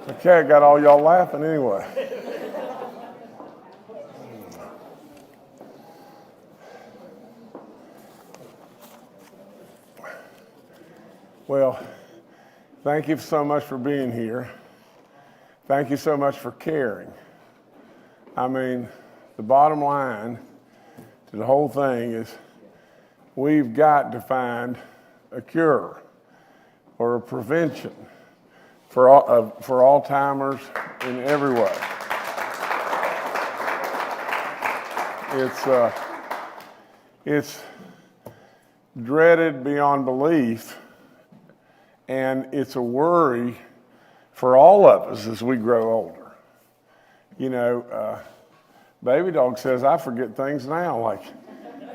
Okay, I got all y'all laughing anyway. Well, thank you so much for being here. Thank you so much for caring. I mean, the bottom line to the whole thing is we've got to find a cure or a prevention for Alzheimer's in every way. It's dreaded beyond belief, and it's a worry for all of us as we grow older. You know, Baby Dog says, I forget things now, like,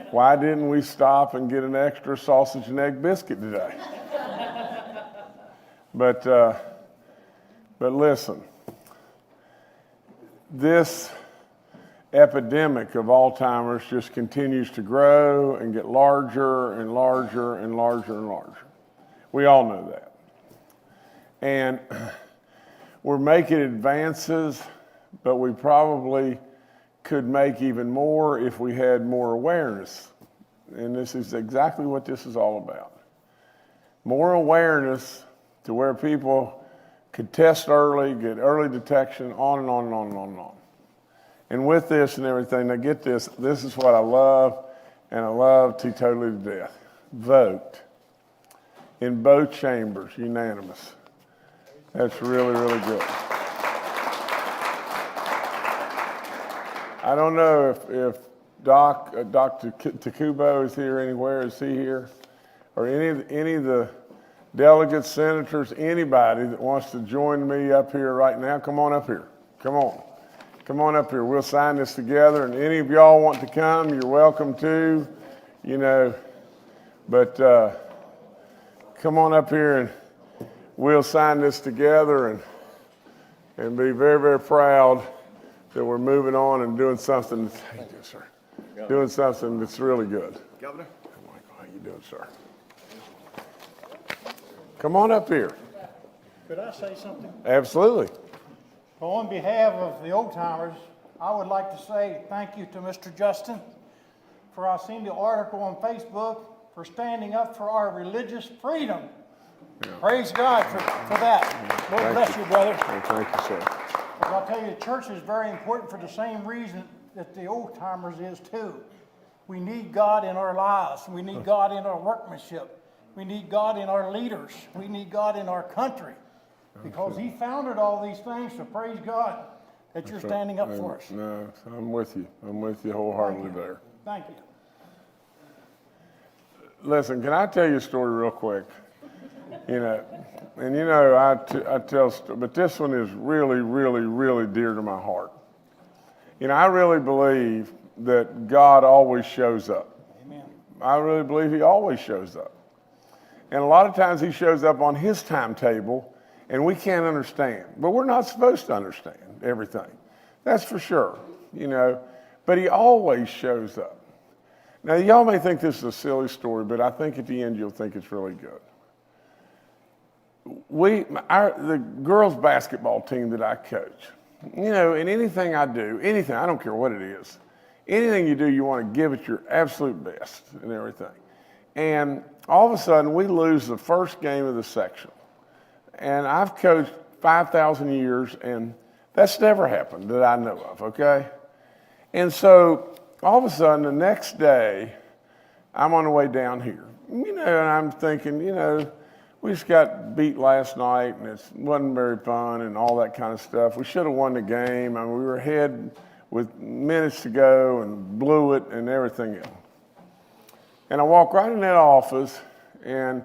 why didn't we stop and get an extra sausage and egg biscuit today? But listen, this epidemic of Alzheimer's just continues to grow and get larger and larger and larger and larger. We all know that. And we're making advances, but we probably could make even more if we had more awareness. And this is exactly what this is all about. More awareness to where people could test early, get early detection, on and on and on and on and on. And with this and everything, now get this, this is what I love, and I love teetotally to death. Vote in both chambers, unanimous. That's really, really good. I don't know if Dr. Takubo is here anywhere. Is he here? Or any of the delegates, senators, anybody that wants to join me up here right now, come on up here. Come on. Come on up here. We'll sign this together. And any of y'all want to come, you're welcome to, you know. But come on up here and we'll sign this together and be very, very proud that we're moving on and doing something. Thank you, sir. Doing something that's really good. Governor? Oh, Michael, how you doing, sir? Come on up here. Could I say something? Absolutely. Well, on behalf of the old timers, I would like to say thank you to Mr. Justin for I seen the article on Facebook for standing up for our religious freedom. Yeah. Praise God for that. Lord bless you, brother. Well, thank you, sir. But I'll tell you, the church is very important for the same reason that the old timers is too. We need God in our lives. We need God in our workmanship. We need God in our leaders. We need God in our country. Because He founded all these things, so praise God that you're standing up for us. No, I'm with you. I'm with you wholeheartedly there. Thank you. Listen, can I tell you a story real quick? You know, and you know, I tell, but this one is really, really, really dear to my heart. You know, I really believe that God always shows up. Amen. I really believe He always shows up. And a lot of times He shows up on His timetable, and we can't understand. But we're not supposed to understand everything. That's for sure, you know. But He always shows up. Now, y'all may think this is a silly story, but I think at the end you'll think it's really good. The girls' basketball team that I coach, you know, in anything I do, anything, I don't care what it is, anything you do, you want to give it your absolute best and everything. And all of a sudden, we lose the first game of the section. And I've coached 5,000 years, and that's never happened that I know of, okay? And so all of a sudden, the next day, I'm on the way down here. You know, and I'm thinking, you know, we just got beat last night, and it wasn't very fun and all that kind of stuff. We should have won the game. I mean, we were ahead with minutes to go and blew it and everything else. And I walk right in that office, and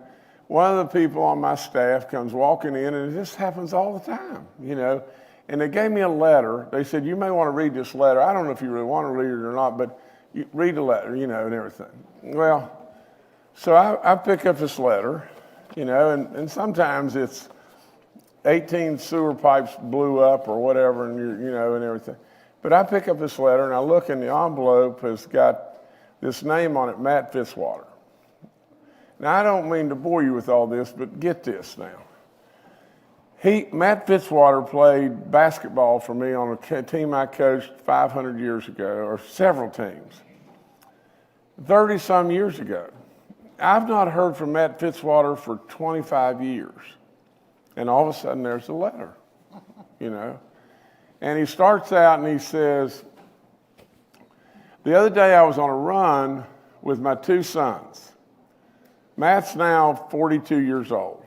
one of the people on my staff comes walking in, and it just happens all the time, you know. And they gave me a letter. They said, you may want to read this letter. I don't know if you really want to read it or not, but you read the letter, you know, and everything. Well, So I pick up this letter, and sometimes it's 18 sewer pipes blew up or whatever, and and everything. But I pick up this letter and I look, and the envelope has got this name on it, Matt Fitzwater. Now, I don't mean to bore you with all this, but get this now. Matt Fitzwater played basketball for me on a team I coached 500 years ago, or several teams, 30-some years ago. I've not heard from Matt Fitzwater for 25 years. And all of a sudden, there's a letter, And he starts out and he says, the other day I was on a run with my two sons. Matt's now 42 years old.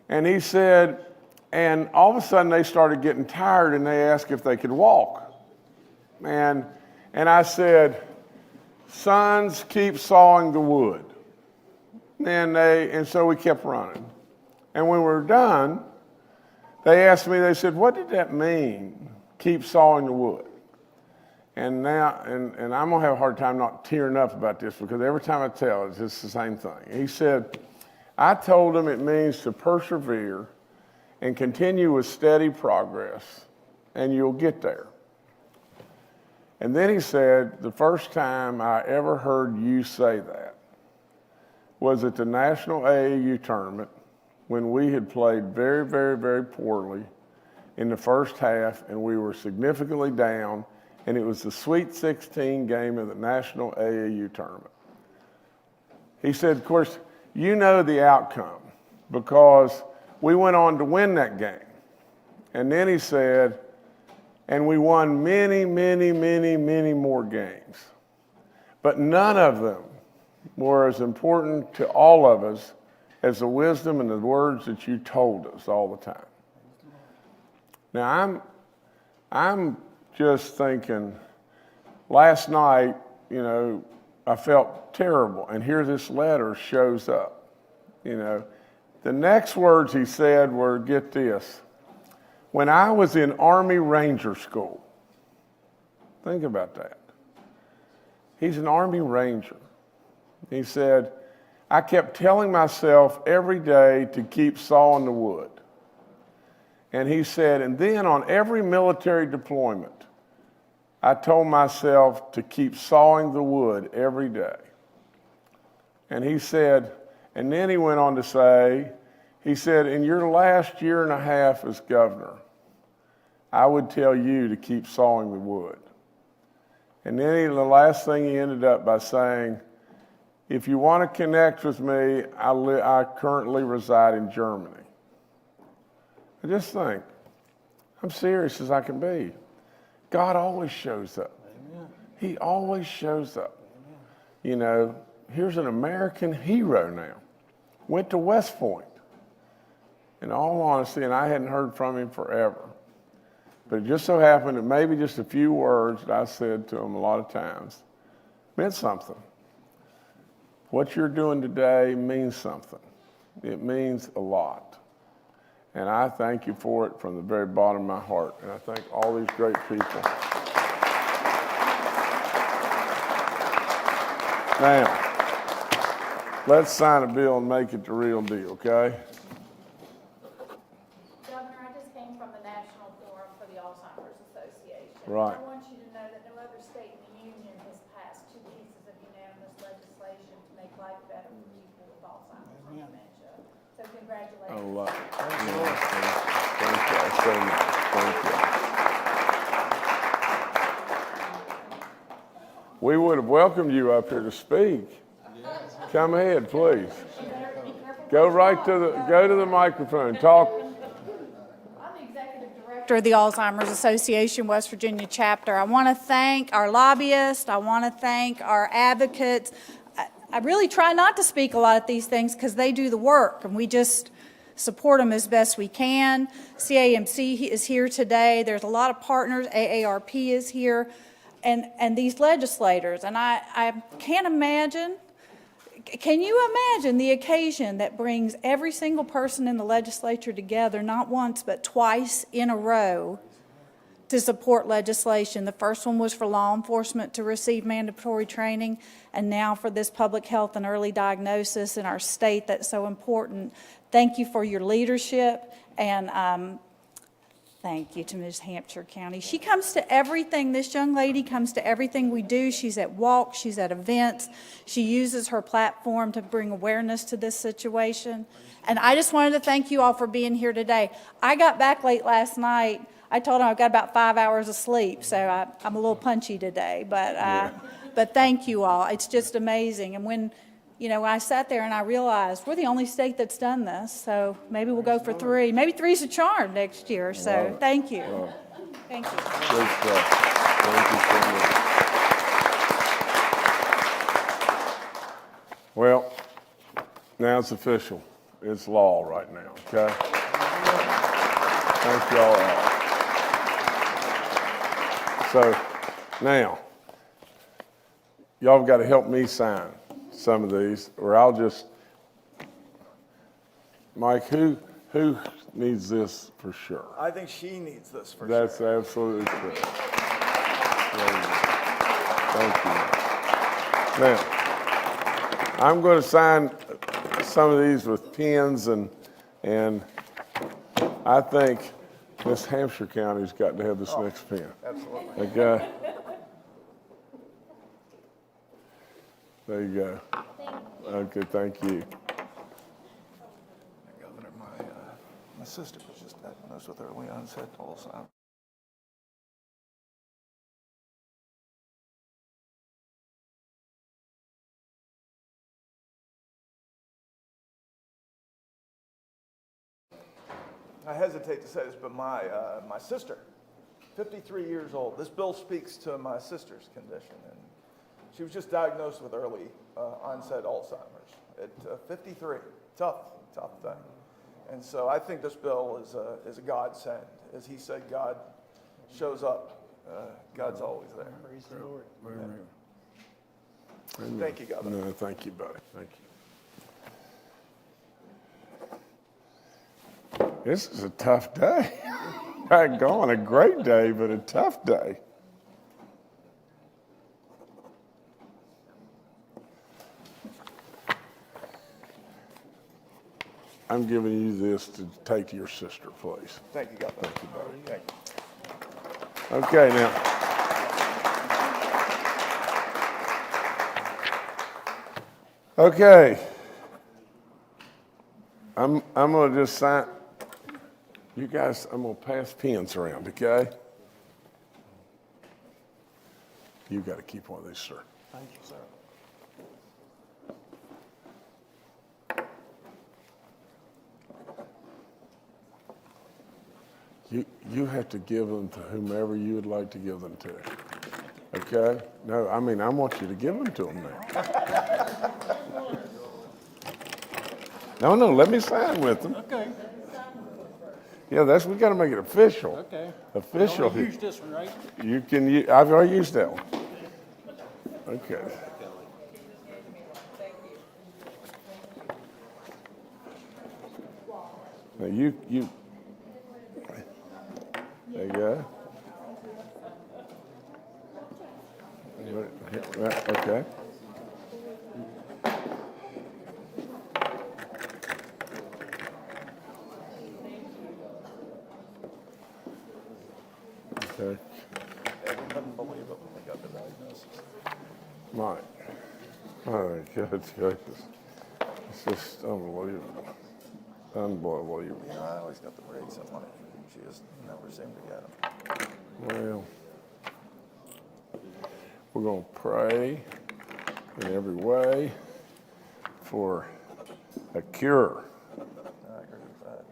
And he said, and all of a sudden they started getting tired and they asked if they could walk. And I said, sons, keep sawing the wood. And so we kept running. And when we were done, they asked me, they said, what did that mean, keep sawing the wood? And now, and I'm going to have a hard time not tearing up about this because every time I tell it, it's just the same thing. He said, I told him it means to persevere and continue with steady progress, and you'll get there. And then he said, the first time I ever heard you say that was at the National AAU tournament when we had played very, very, very poorly in the first half, and we were significantly down, and it was the Sweet 16 game of the National AAU tournament. He said, of course, you know the outcome because we went on to win that game. And then he said, and we won many, many, many, many more games. But none of them were as important to all of us as the wisdom and the words that you told us all the time. Now, I'm just thinking, last night, I felt terrible, and here this letter shows up. The next words he said were, get this, when I was in Army Ranger School. Think about that. He's an Army Ranger. He said, I kept telling myself every day to keep sawing the wood. And he said, and then on every military deployment, I told myself to keep sawing the wood every day. And he said, and then he went on to say, he said, in your last year and a half as governor, I would tell you to keep sawing the wood. And then the last thing he ended up by saying, if you want to connect with me, I currently reside in Germany. I just think, I'm serious as I can be. God always shows up. Amen. He always shows up. Amen. Here's an American hero now. Went to West Point. In all honesty, and I hadn't heard from him forever. But it just so happened that maybe just a few words that I said to him a lot of times meant something. What you're doing today means something. It means a lot. And I thank you for it from the very bottom of my heart. And I thank all these great people. Now, let's sign a bill and make it the real deal, okay? Governor, I just came from the National Forum for the Alzheimer's Association. Right. I want you to know that no other state in the union has passed two pieces of unanimous legislation to make life better for people with Alzheimer's and dementia. So congratulations. I love it. Thank you so much. Thank you. We would have welcomed you up here to speak. Come ahead, please. Go to the microphone. Talk. I'm the executive director of the Alzheimer's Association West Virginia chapter. I want to thank our lobbyists. I want to thank our advocates. I really try not to speak a lot at these things because they do the work, and we just support them as best we can. CAMC is here today. There's a lot of partners. AARP is here. And these legislators. And I can't imagine. Can you imagine the occasion that brings every single person in the legislature together, not once but twice in a row, to support legislation. The first one was for law enforcement to receive mandatory training, and now for this public health and early diagnosis in our state that's so important. Thank you for your leadership, and thank you to Ms. Hampshire County. She comes to everything, this young lady comes to everything we do. She's at walks, she's at events. She uses her platform to bring awareness to this situation. And I just wanted to thank you all for being here today. I got back late last night. I told him I've got about 5 hours of sleep, so I'm a little punchy today. But thank you all. It's just amazing. And when I sat there and I realized we're the only state that's done this, so maybe we'll go for 3. Maybe 3's a charm next year. So thank you. Thank you. Great stuff. Thank you so much. Well, now it's official. It's law right now, okay? Thank you all. So now, y'all got to help me sign some of these, or I'll just, Mike, who needs this for sure? I think she needs this for That's sure. absolutely true. Thank you. Now, I'm going to sign some of these with pens, and I think Miss Hampshire County's got to have this next pen. Absolutely. Okay. There you go. Okay, thank you. Governor, my sister was just diagnosed with early onset Alzheimer. I hesitate to say this, but my sister, 53 years old. This bill speaks to my sister's condition, and she was just diagnosed with early onset Alzheimer's at 53. Tough thing. And so I think this bill is a godsend. As he said, God shows up. God's always there. Praise the Lord. Amen. Thank you, Governor. No, thank you, buddy. Thank you. This is a tough day. Not going a great day, but a tough day. I'm giving you this to take to your sister, please. Thank you, Governor. Thank you, buddy. Thank you. Okay, now. Okay. I'm going to just sign. You guys, I'm going to pass pens around, okay? You got to keep one of these, sir. Thank you, sir. You have to give them to whomever you would like to give them to. Okay? No, I mean, I want you to give them to them now. No, let me sign with them. Okay. Yeah, we got to make it official. Okay. Official. Only use this one, right? You can. I've already used that one. Okay. Now you. There you go. Okay. Okay. Yeah, we couldn't believe it when we got the diagnosis. Mike. Oh, goodness. It's just unbelievable. Unbelievable. You know, I always got the breaks in life. She just never seemed to get them. Well, we're going to pray in every way for a cure. I agree with that.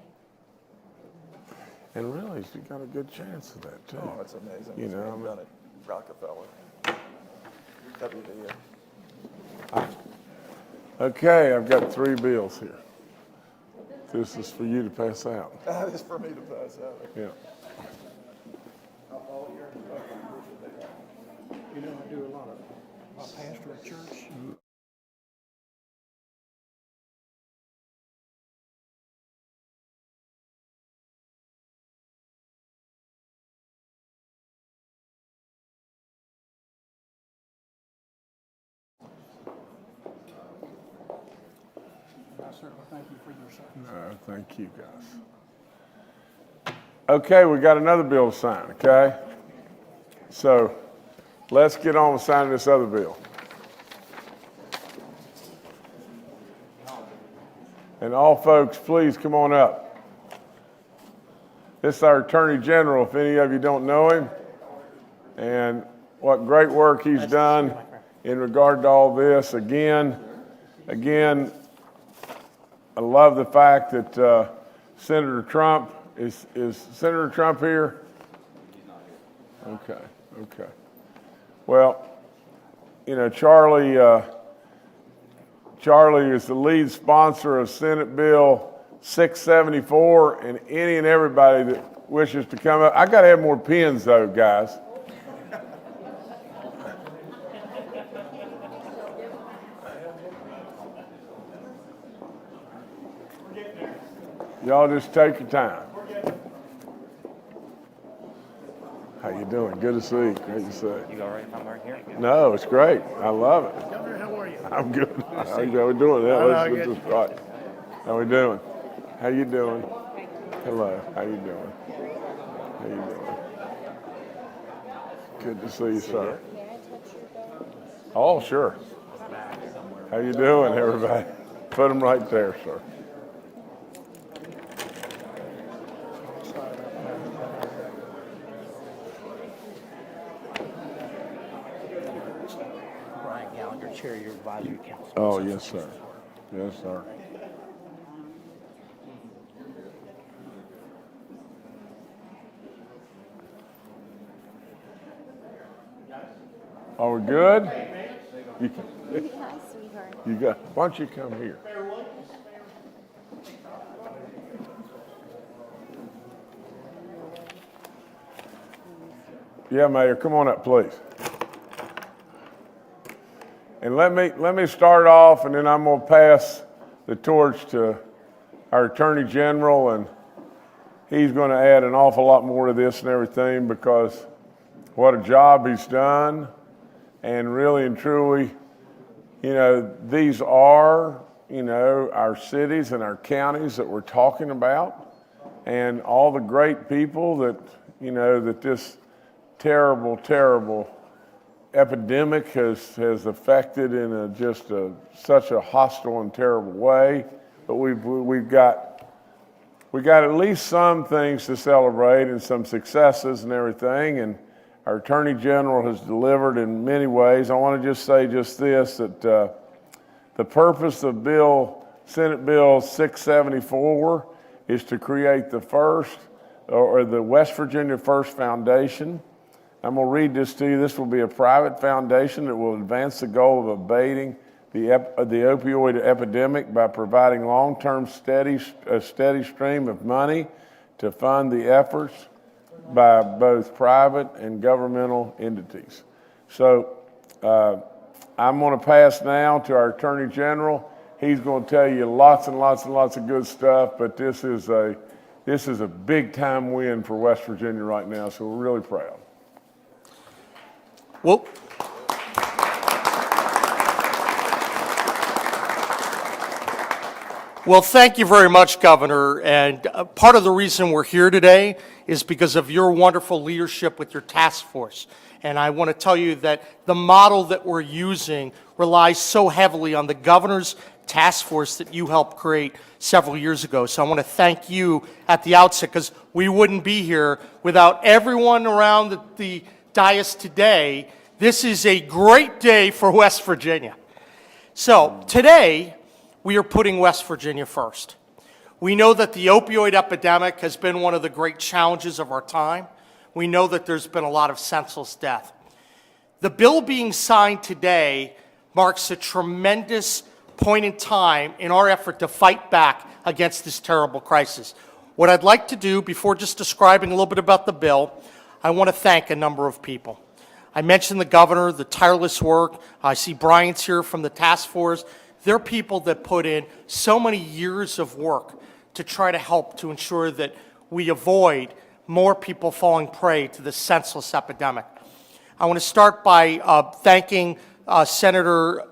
And really, you got a good chance of that, too. Oh, it's amazing. You It's know, being I mean- done at Rockefeller. WVU. Okay, I've got 3 bills here. This is for you to pass out. That is for me to pass out. Yeah. You know, I do a lot of, I pastor a church. certainly thank you for your service. Thank you, guys. Okay, we got another bill to sign, okay? So let's get on with signing this other bill. And all folks, please come on up. This is our Attorney General, if any of you don't know him, and what great work he's done in regard to all this. Again, I love the fact that Senator Trump is Senator Trump here? Okay. Well, you know, Charlie is the lead sponsor of Senate Bill 674, and any and everybody that wishes to come up. I got to have more pens, though, guys. Y'all just take your time. How you doing? Good to see you. Great to see you. You all right if I'm right here? No, it's great. I love it. Governor, how are you? I'm good. How we doing? Yeah, let's just start. How we doing? How you doing? Hello. How you doing? How you doing? Good to see you, sir. Oh, sure. How you doing, everybody? Put them right there, sir. Brian Gallagher, Chair of your Advisory Council. Oh, yes, sir. Yes, sir. Are we good? You, Hi, sweetheart. you got, why don't you come here? Yeah, Mayor, come on up, please. And let me start off, and then I'm going to pass the torch to our Attorney General, and he's going to add an awful lot more to this and everything, because what a job he's done. And really and truly, you know, these are, you know, our cities and our counties that we're talking about, and all the great people that, you know, that this terrible, terrible epidemic has affected in such a hostile and terrible way. But we've got at least some things to celebrate and some successes and everything. And our Attorney General has delivered in many ways. I want to just say just this, that the purpose of Senate Bill 674 is to create the West Virginia First Foundation. I'm going to read this to you. This will be a private foundation that will advance the goal of abating the opioid epidemic by providing long-term steady stream of money to fund the efforts by both private and governmental entities. So I'm going to pass now to our Attorney General. He's going to tell you lots and lots and lots of good stuff, but this is a big-time win for West Virginia right now, so we're really proud. Well, thank you very much, Governor. And part of the reason we're here today is because of your wonderful leadership with your task force. And I want to tell you that the model that we're using relies so heavily on the governor's task force that you helped create several years ago. So I want to thank you at the outset, because we wouldn't be here without everyone around the dais today. This is a great day for West Virginia. So today, we are putting West Virginia first. We know that the opioid epidemic has been one of the great challenges of our time. We know that there's been a lot of senseless death. The bill being signed today marks a tremendous point in time in our effort to fight back against this terrible crisis. What I'd like to do, before just describing a little bit about the bill, I want to thank a number of people. I mentioned the governor, the tireless work. I see Brian's here from the task force. They're people that put in so many years of work to try to help to ensure that we avoid more people falling prey to this senseless epidemic. I want to start by thanking Senator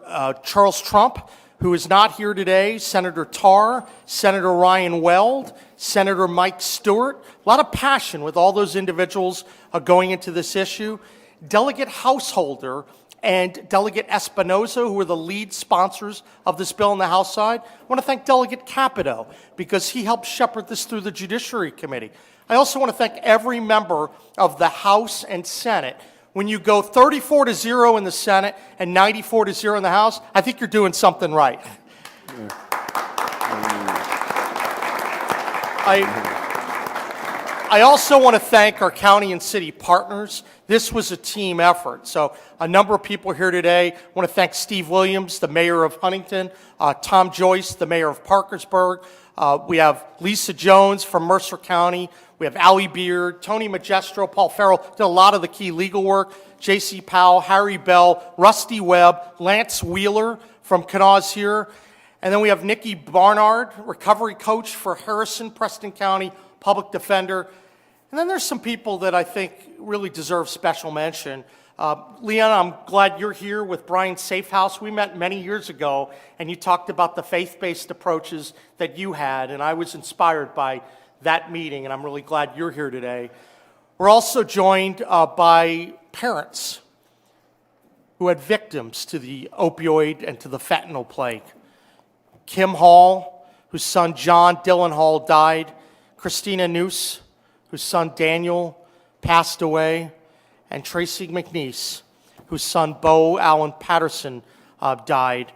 Charles Trump, who is not here today, Senator Tarr, Senator Ryan Weld, Senator Mike Stewart. A lot of passion with all those individuals going into this issue. Delegate Householder and Delegate Espinoza, who were the lead sponsors of this bill on the House side. I want to thank Delegate Capito because he helped shepherd this through the Judiciary Committee. I also want to thank every member of the House and Senate. When you go 34-0 in the Senate and 94-0 in the House, I think you're doing something right. I also want to thank our county and city partners. This was a team effort. So a number of people here today. I want to thank Steve Williams, the mayor of Huntington, Tom Joyce, the mayor of Parkersburg. We have Lisa Jones from Mercer County. We have Allie Beard, Tony Magestro, Paul Farrell, did a lot of the key legal work. J.C. Powell, Harry Bell, Rusty Webb, Lance Wheeler from Kanawha here. And then we have Nikki Barnard, recovery coach for Harrison, Preston County, public defender. And then there's some people that I think really deserve special mention. Leon, I'm glad you're here with Brian Safehouse. We met many years ago, and you talked about the faith-based approaches that you had, and I was inspired by that meeting, and I'm really glad you're here today. We're also joined by parents who had victims to the opioid and to the fentanyl plague. Kim Hall, whose son John Dylan Hall died. Christina Noose, whose son Daniel passed away. And Tracy McNeese, whose son Bo Allen Patterson died.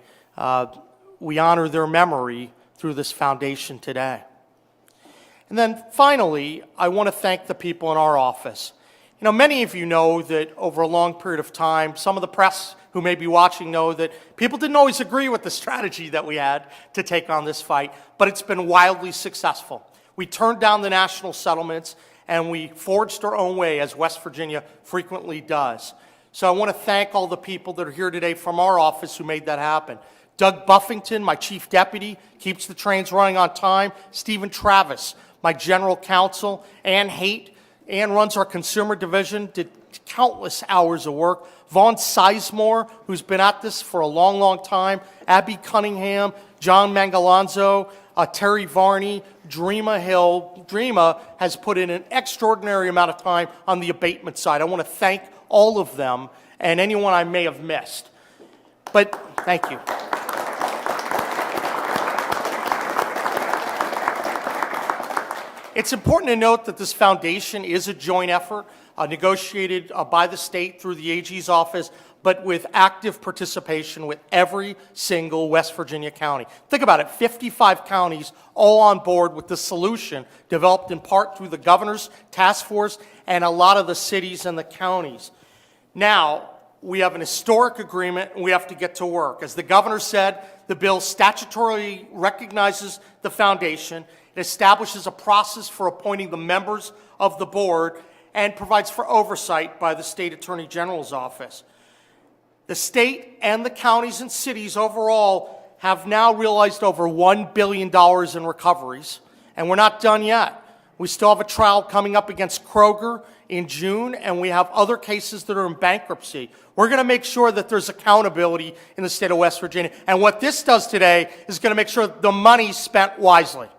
We honor their memory through this foundation today. And then finally, I want to thank the people in our office. You know, many of you know that over a long period of time, some of the press who may be watching know that people didn't always agree with the strategy that we had to take on this fight, but it's been wildly successful. We turned down the national settlements, and we forged our own way, as West Virginia frequently does. So I want to thank all the people that are here today from our office who made that happen. Doug Buffington, my chief deputy, keeps the trains running on time. Stephen Travis, my general counsel. Ann Haight, Ann runs our consumer division, did countless hours of work. Vaughn Sizemore, who's been at this for a long, long time. Abby Cunningham, John Mangalonzo, Terry Varney, Dreama Hill. Dreama has put in an extraordinary amount of time on the abatement side. I want to thank all of them and anyone I may have missed. But thank you. It's important to note that this foundation is a joint effort negotiated by the state through the AG's office, but with active participation with every single West Virginia county. Think about it, 55 counties all on board with the solution developed in part through the governor's task force and a lot of the cities and the counties. Now, we have an historic agreement and we have to get to work. As the governor said, the bill statutorily recognizes the foundation. It establishes a process for appointing the members of the board and provides for oversight by the state attorney general's office. The state and the counties and cities overall have now realized over $1 billion in recoveries, and we're not done yet. We still have a trial coming up against Kroger in June, and we have other cases that are in bankruptcy. We're going to make sure that there's accountability in the state of West Virginia, and what this does today is going to make sure the money's spent wisely.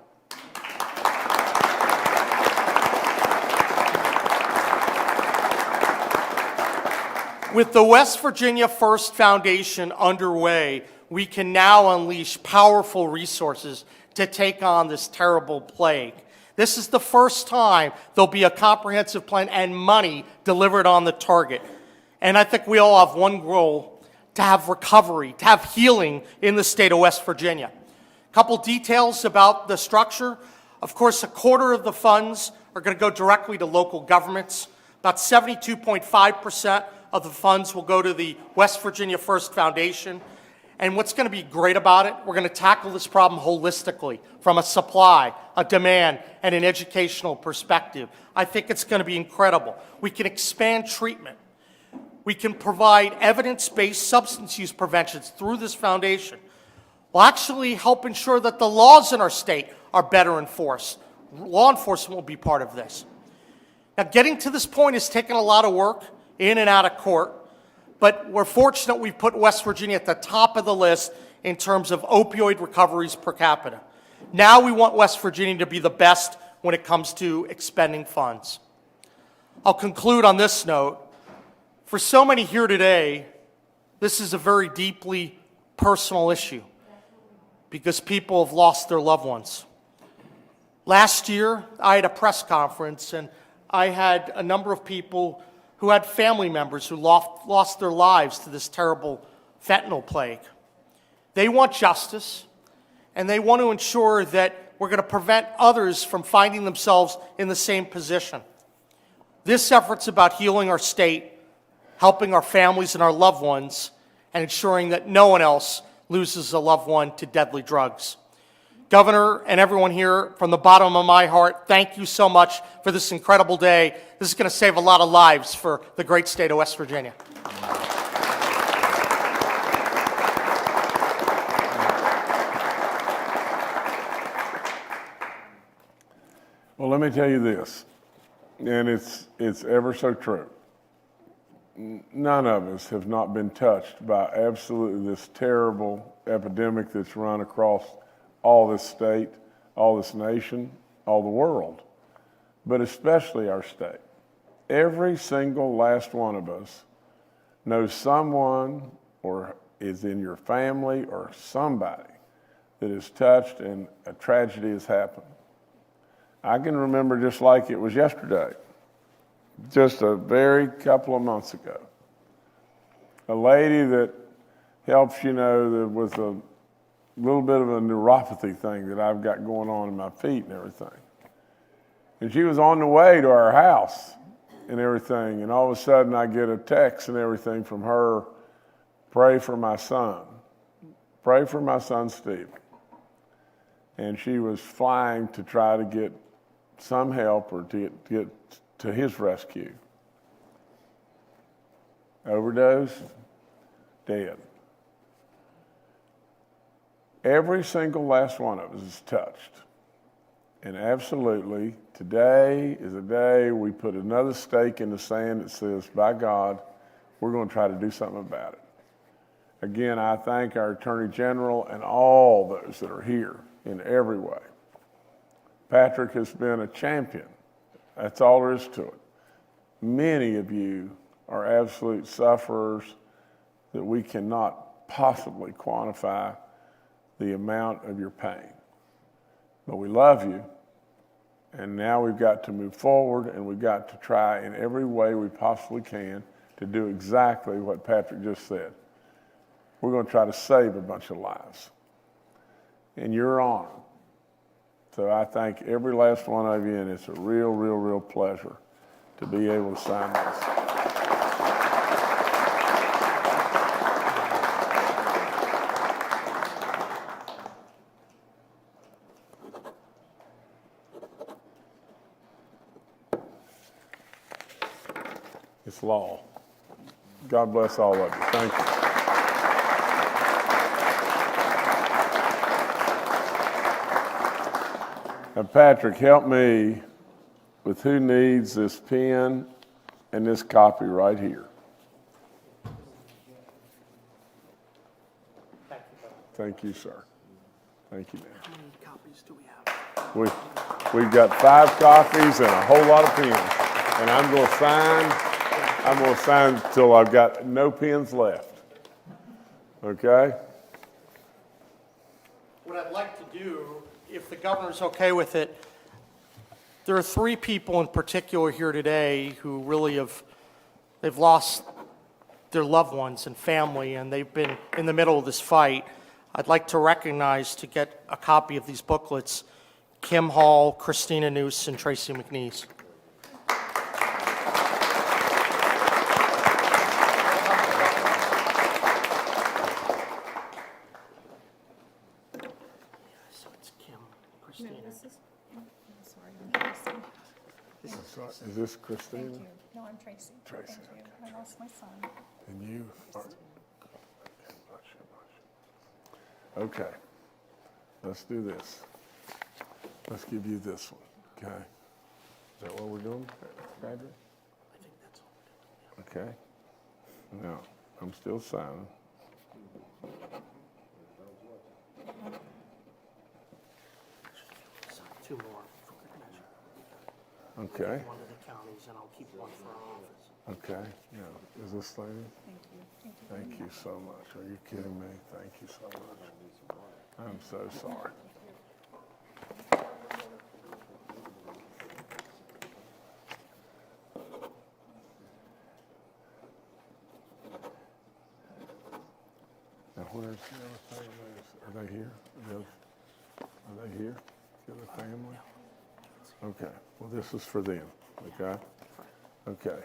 With the West Virginia First Foundation underway, we can now unleash powerful resources to take on this terrible plague. This is the first time there'll be a comprehensive plan and money delivered on the target. And I think we all have one goal, to have recovery, to have healing in the state of West Virginia. A couple details about the structure. Of course, a quarter of the funds are going to go directly to local governments. About 72.5% of the funds will go to the West Virginia First Foundation. And what's going to be great about it, we're going to tackle this problem holistically from a supply, a demand, and an educational perspective. I think it's going to be incredible. We can expand treatment. We can provide evidence-based substance use preventions through this foundation. We'll actually help ensure that the laws in our state are better enforced. Law enforcement will be part of this. Now, getting to this point has taken a lot of work in and out of court, but we're fortunate we've put West Virginia at the top of the list in terms of opioid recoveries per capita. Now we want West Virginia to be the best when it comes to expending funds. I'll conclude on this note. For so many here today, this is a very deeply personal issue because people have lost their loved ones. Last year, I had a press conference, and I had a number of people who had family members who lost their lives to this terrible fentanyl plague. They want justice, and they want to ensure that we're going to prevent others from finding themselves in the same position. This effort's about healing our state, helping our families and our loved ones, and ensuring that no one else loses a loved one to deadly drugs. Governor and everyone here, from the bottom of my heart, thank you so much for this incredible day. This is going to save a lot of lives for the great state of West Virginia. Well, let me tell you this, and it's ever so true. None of us have not been touched by absolutely this terrible epidemic that's run across all this state, all this nation, all the world, but especially our state. Every single last one of us knows someone or is in your family or somebody that is touched and a tragedy has happened. I can remember just like it was yesterday, just a very couple of months ago. A lady that helps, with a little bit of a neuropathy thing that I've got going on in my feet and everything. And she was on the way to our house and everything, and all of a sudden I get a text and everything from her, pray for my son. Pray for my son, Stephen. And she was flying to try to get some help or to get to his rescue. Overdose, dead. Every single last one of us is touched. And absolutely, today is a day we put another stake in the sand that says, by God, we're going to try to do something about it. Again, I thank our Attorney General and all those that are here in every way. Patrick has been a champion. That's all there is to it. Many of you are absolute sufferers that we cannot possibly quantify the amount of your pain. But we love you, and now we've got to move forward, and we've got to try in every way we possibly can to do exactly what Patrick just said. We're going to try to save a bunch of lives. And you're on it. So I thank every last one of you, and it's a real, real, real pleasure to be able to sign this. It's law. God bless all of you. Thank you. And Patrick, help me with who needs this pen and this copy right here. Thank you, sir. Thank you, man. How many copies do we have? We've got 5 copies and a whole lot of pens. And I'm going to sign till I've got no pens left. Okay? What I'd like to do, if the governor's okay with it, there are 3 people in particular here today who really they've lost their loved ones and family, and they've been in the middle of this fight. I'd like to recognize, to get a copy of these booklets, Kim Hall, Christina Noose, and Tracy McNeese. So it's Kim, Christina. Is this Christina? No, I'm Tracy. Tracy, Thank you. I lost my son. And you are... Okay. Let's do this. Let's give you this one, okay? Is that what we're doing, Patrick? I think that's all we're doing. Okay. Now, I'm still signing. Okay, One of the counties, and I'll keep one for our office. okay, yeah. Is this lady? Thank you so much. Are you kidding me? Thank you so much. I'm so sorry. Now, where's the other family? Are they here? Are they here? The other family? Okay, well, this is for them, okay? Okay.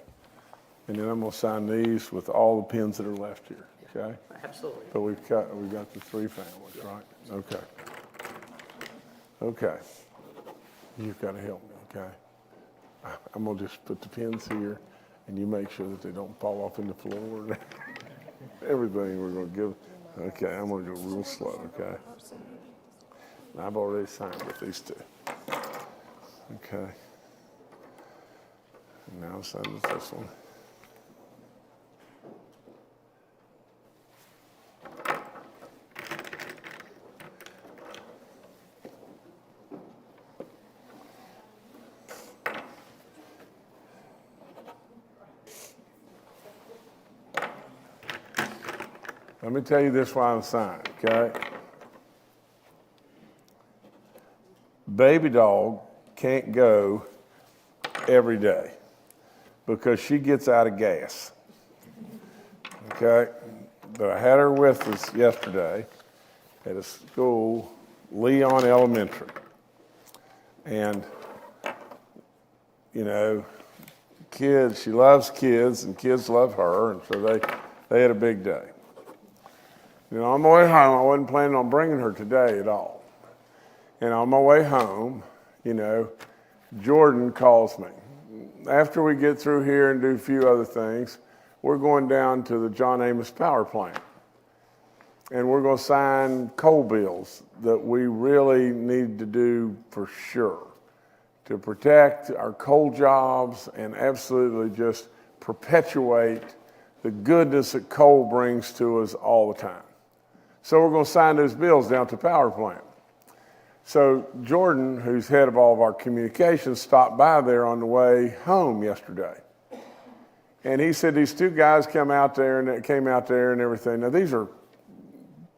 And then I'm gonna sign these with all the pins that are left here, okay? Absolutely. But we've got the three families, right? Okay. Okay. You've got to help me, okay? I'm gonna just put the pins here, and you make sure that they don't fall off in the floor. Everything we're gonna give. Okay, I'm gonna go real slow, okay? And I've already signed with these two. Okay. And now I'm signing with this one. Let me tell you this while I'm signing, okay? Baby dog can't go every day because she gets out of gas, okay? But I had her with us yesterday at a school, Leon Elementary. And, you know, kids, she loves kids and kids love her, and so they had a big day. You know, on my way home, I wasn't planning on bringing her today at all. And on my way home, you know, Jordan calls me. After we get through here and do a few other things, we're going down to the John Amos power plant. And we're going to sign coal bills that we really need to do for sure to protect our coal jobs and absolutely just perpetuate the goodness that coal brings to us all the time. So we're going to sign those bills down to power plant. So Jordan, who's head of all of our communications, stopped by there on the way home yesterday. And he said these two guys came out there and everything. Now, these are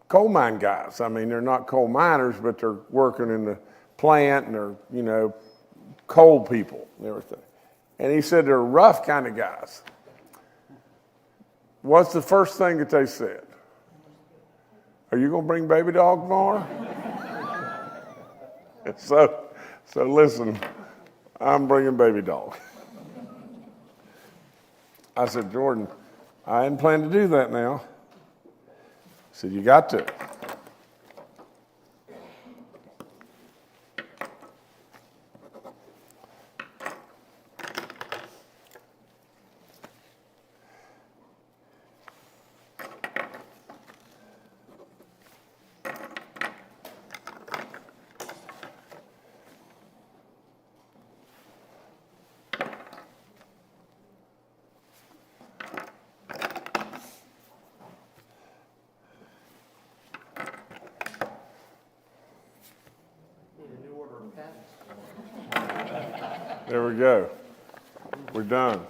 coal mine guys. I mean, they're not coal miners, but they're working in the plant and they're, you know, coal people and everything. And he said they're rough kind of guys. What's the first thing that they said? Are you going to bring baby dog tomorrow? So listen, I'm bringing baby dog. I said, Jordan, I hadn't planned to do that now. I said, you got to. There we go. We're done.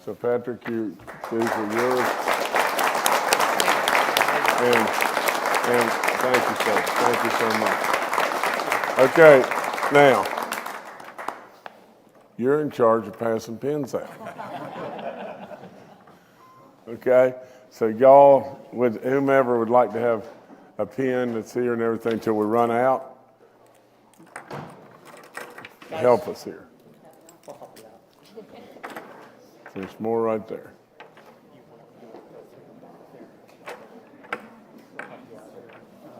So Patrick, these are yours. And thank you, sir. Thank you so much. Okay, now, you're in charge of passing pins out. Okay? So y'all, whomever would like to have a pin that's here and everything until we run out, help us here. There's more right there.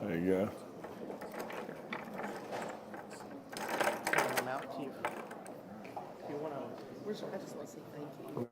There you go. Send them out to you. If you want to, I just want to say thank you.